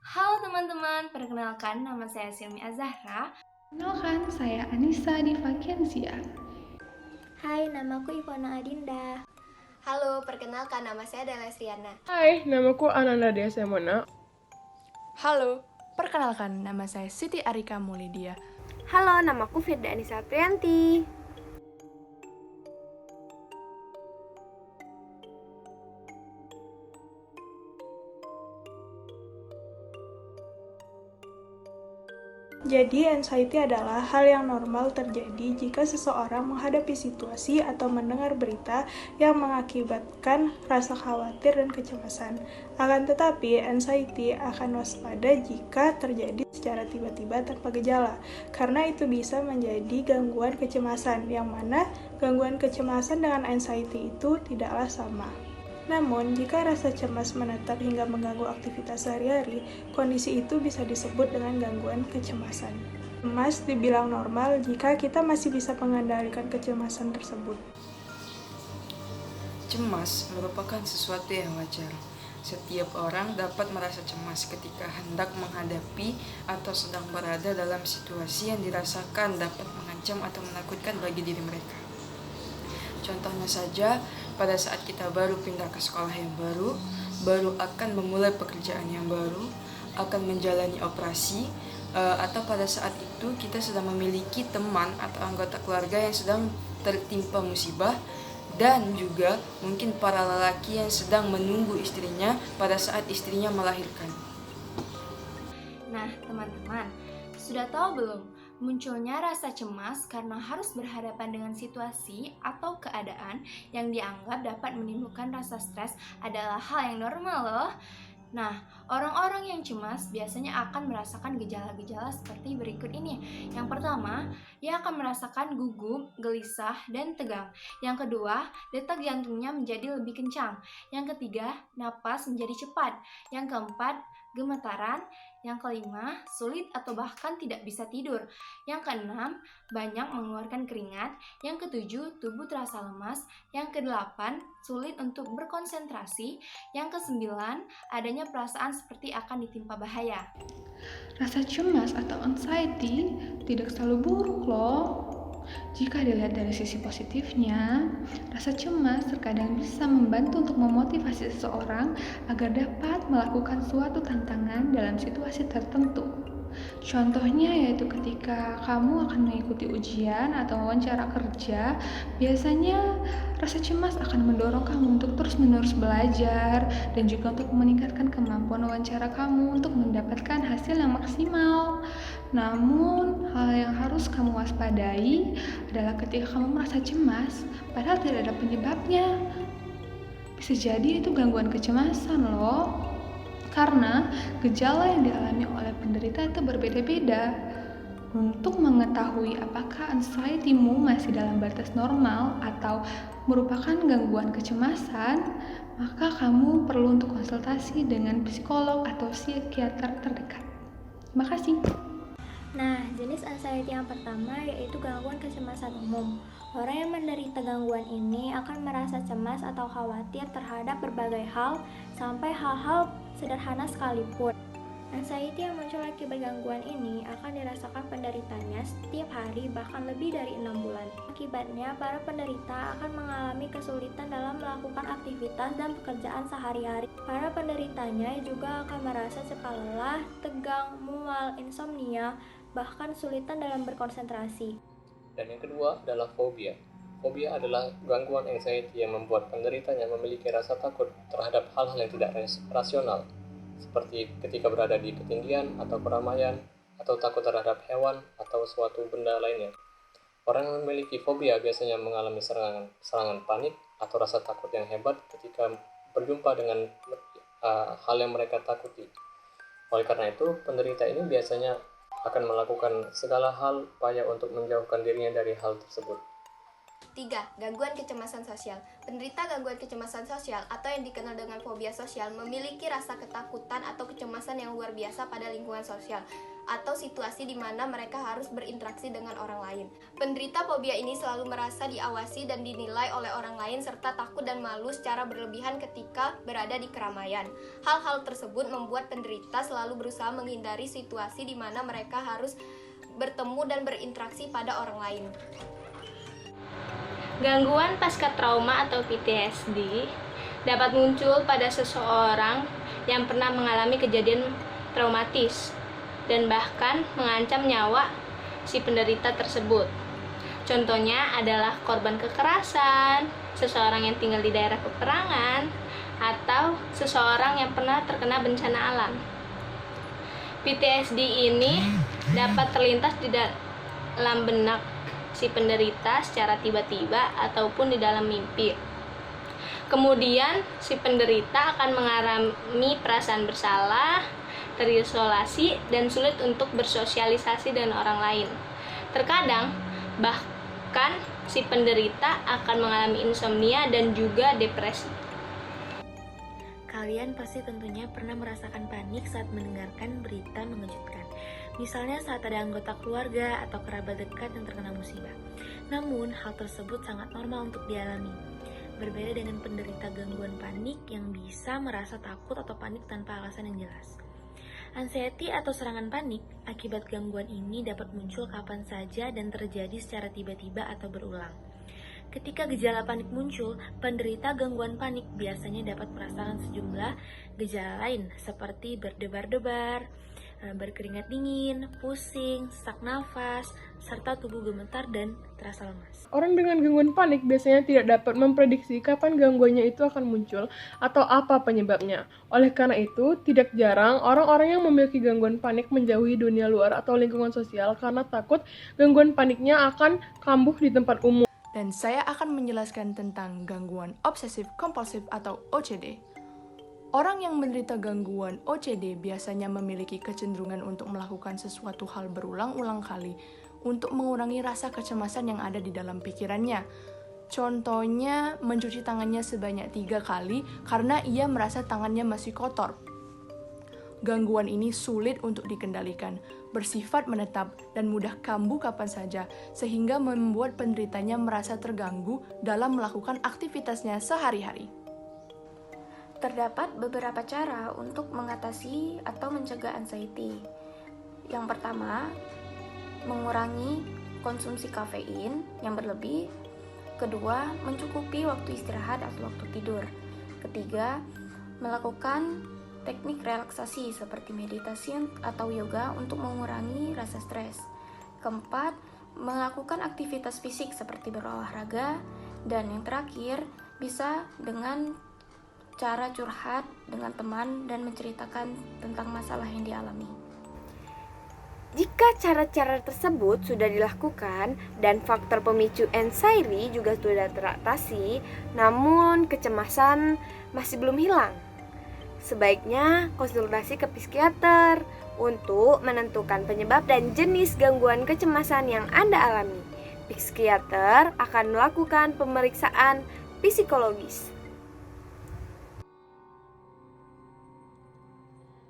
Halo teman-teman, perkenalkan nama saya Silmi Azahra. Kenalkan, saya Anissa Divakiansia. Hai, namaku Ivana Adinda. Halo, perkenalkan nama saya Dela Sriana. Hai, namaku Ananda Desemona. Halo, perkenalkan nama saya Siti Arika Mulidia. Halo, namaku Firda Anissa Prianti. Jadi, anxiety adalah hal yang normal terjadi jika seseorang menghadapi situasi atau mendengar berita yang mengakibatkan rasa khawatir dan kecemasan. Akan tetapi, anxiety akan waspada jika terjadi secara tiba-tiba tanpa gejala, karena itu bisa menjadi gangguan kecemasan, yang mana gangguan kecemasan dengan anxiety itu tidaklah sama. Namun, jika rasa cemas menetap hingga mengganggu aktivitas sehari-hari, kondisi itu bisa disebut dengan gangguan kecemasan. Cemas dibilang normal jika kita masih bisa mengendalikan kecemasan tersebut. Cemas merupakan sesuatu yang wajar. Setiap orang dapat merasa cemas ketika hendak menghadapi atau sedang berada dalam situasi yang dirasakan dapat mengancam atau menakutkan bagi diri mereka. Contohnya saja, pada saat kita baru pindah ke sekolah yang baru akan memulai pekerjaan yang baru, akan menjalani operasi, atau pada saat itu kita sedang memiliki teman atau anggota keluarga yang sedang tertimpa musibah, dan juga mungkin para lelaki yang sedang menunggu istrinya pada saat istrinya melahirkan. Nah, teman-teman, sudah tahu belum? Munculnya rasa cemas karena harus berhadapan dengan situasi atau keadaan yang dianggap dapat menimbulkan rasa stres adalah hal yang normal loh. Nah, orang-orang yang cemas biasanya akan merasakan gejala-gejala seperti berikut ini. Yang pertama, ia akan merasakan gugup, gelisah, dan tegang. Yang kedua, detak jantungnya menjadi lebih kencang. Yang ketiga, napas menjadi cepat. Yang keempat, gemetaran. Yang kelima, sulit atau bahkan tidak bisa tidur. Yang keenam, banyak mengeluarkan keringat. Yang ketujuh, tubuh terasa lemas. Yang kedelapan, sulit untuk berkonsentrasi. Yang kesembilan, adanya perasaan seperti akan ditimpa bahaya. Rasa cemas atau anxiety tidak selalu buruk loh. Jika dilihat dari sisi positifnya, rasa cemas terkadang bisa membantu untuk memotivasi seseorang agar dapat melakukan suatu tantangan dalam situasi tertentu. Contohnya yaitu ketika kamu akan mengikuti ujian atau wawancara kerja, biasanya rasa cemas akan mendorong kamu untuk terus-menerus belajar dan juga untuk meningkatkan kemampuan wawancara kamu untuk mendapatkan hasil yang maksimal. Namun, hal yang harus kamu waspadai adalah ketika kamu merasa cemas, padahal tidak ada penyebabnya. Bisa jadi itu gangguan kecemasan loh. Karena gejala yang dialami oleh penderita itu berbeda-beda. Untuk mengetahui apakah anxiety-mu masih dalam batas normal atau merupakan gangguan kecemasan, maka kamu perlu untuk konsultasi dengan psikolog atau psikiater terdekat. Terima kasih. Nah, jenis anxiety yang pertama yaitu gangguan kecemasan umum. Orang yang menderita gangguan ini akan merasa cemas atau khawatir terhadap berbagai hal, sampai hal-hal sederhana sekalipun. Anxiety yang muncul akibat gangguan ini akan dirasakan penderitanya setiap hari bahkan lebih dari 6 bulan. Akibatnya, para penderita akan mengalami kesulitan dalam melakukan aktivitas dan pekerjaan sehari-hari. Para penderitanya juga akan merasa cepat lelah, tegang, mual, insomnia, bahkan kesulitan dalam berkonsentrasi. Dan yang kedua adalah fobia. Fobia adalah gangguan anxiety yang membuat penderitanya memiliki rasa takut terhadap hal-hal yang tidak rasional, seperti ketika berada di ketinggian atau keramaian, atau takut terhadap hewan atau suatu benda lainnya. Orang yang memiliki fobia biasanya mengalami serangan panik atau rasa takut yang hebat ketika berjumpa dengan hal yang mereka takuti. Oleh karena itu, penderita ini biasanya akan melakukan segala hal upaya untuk menjauhkan dirinya dari hal tersebut. 3. Gangguan kecemasan sosial. Penderita gangguan kecemasan sosial atau yang dikenal dengan fobia sosial memiliki rasa ketakutan atau kecemasan yang luar biasa pada lingkungan sosial. atau situasi di mana mereka harus berinteraksi dengan orang lain. Penderita fobia ini selalu merasa diawasi dan dinilai oleh orang lain serta takut dan malu secara berlebihan ketika berada di keramaian. Hal-hal tersebut membuat penderita selalu berusaha menghindari situasi di mana mereka harus bertemu dan berinteraksi pada orang lain. Gangguan pasca trauma atau PTSD dapat muncul pada seseorang yang pernah mengalami kejadian traumatis dan bahkan mengancam nyawa si penderita tersebut. Contohnya adalah korban kekerasan, seseorang yang tinggal di daerah peperangan, atau seseorang yang pernah terkena bencana alam. PTSD ini dapat terlintas di dalam benak si penderita secara tiba-tiba ataupun di dalam mimpi. Kemudian si penderita akan mengalami perasaan bersalah, terisolasi, dan sulit untuk bersosialisasi dengan orang lain. Terkadang bahkan si penderita akan mengalami insomnia dan juga depresi. Kalian pasti tentunya pernah merasakan panik saat mendengarkan berita mengejutkan. Misalnya saat ada anggota keluarga atau kerabat dekat yang terkena musibah. Namun, hal tersebut sangat normal untuk dialami. Berbeda dengan penderita gangguan panik yang bisa merasa takut atau panik tanpa alasan yang jelas. Anxiety atau serangan panik akibat gangguan ini dapat muncul kapan saja dan terjadi secara tiba-tiba atau berulang. Ketika gejala panik muncul, penderita gangguan panik biasanya dapat merasakan sejumlah gejala lain seperti berdebar-debar, berkeringat dingin, pusing, sesak nafas, serta tubuh gemetar dan terasa lemas. Orang dengan gangguan panik biasanya tidak dapat memprediksi kapan gangguannya itu akan muncul atau apa penyebabnya. Oleh karena itu, tidak jarang orang-orang yang memiliki gangguan panik menjauhi dunia luar atau lingkungan sosial karena takut gangguan paniknya akan kambuh di tempat umum. Dan saya akan menjelaskan tentang gangguan obsesif kompulsif atau OCD. Orang yang menderita gangguan OCD biasanya memiliki kecenderungan untuk melakukan sesuatu hal berulang-ulang kali untuk mengurangi rasa kecemasan yang ada di dalam pikirannya. Contohnya, mencuci tangannya sebanyak 3 kali karena ia merasa tangannya masih kotor. Gangguan ini sulit untuk dikendalikan, bersifat menetap, dan mudah kambuh kapan saja, sehingga membuat penderitanya merasa terganggu dalam melakukan aktivitasnya sehari-hari. Terdapat beberapa cara untuk mengatasi atau mencegah anxiety. Yang pertama, mengurangi konsumsi kafein yang berlebih. Kedua, mencukupi waktu istirahat atau waktu tidur. Ketiga, melakukan teknik relaksasi seperti meditasi atau yoga untuk mengurangi rasa stres. Keempat, melakukan aktivitas fisik seperti berolahraga. Dan yang terakhir, bisa dengan cara curhat dengan teman dan menceritakan tentang masalah yang dialami. Jika cara-cara tersebut sudah dilakukan dan faktor pemicu anxiety juga sudah teratasi, namun kecemasan masih belum hilang, sebaiknya konsultasi ke psikiater untuk menentukan penyebab dan jenis gangguan kecemasan yang Anda alami. Psikiater akan melakukan pemeriksaan psikologis.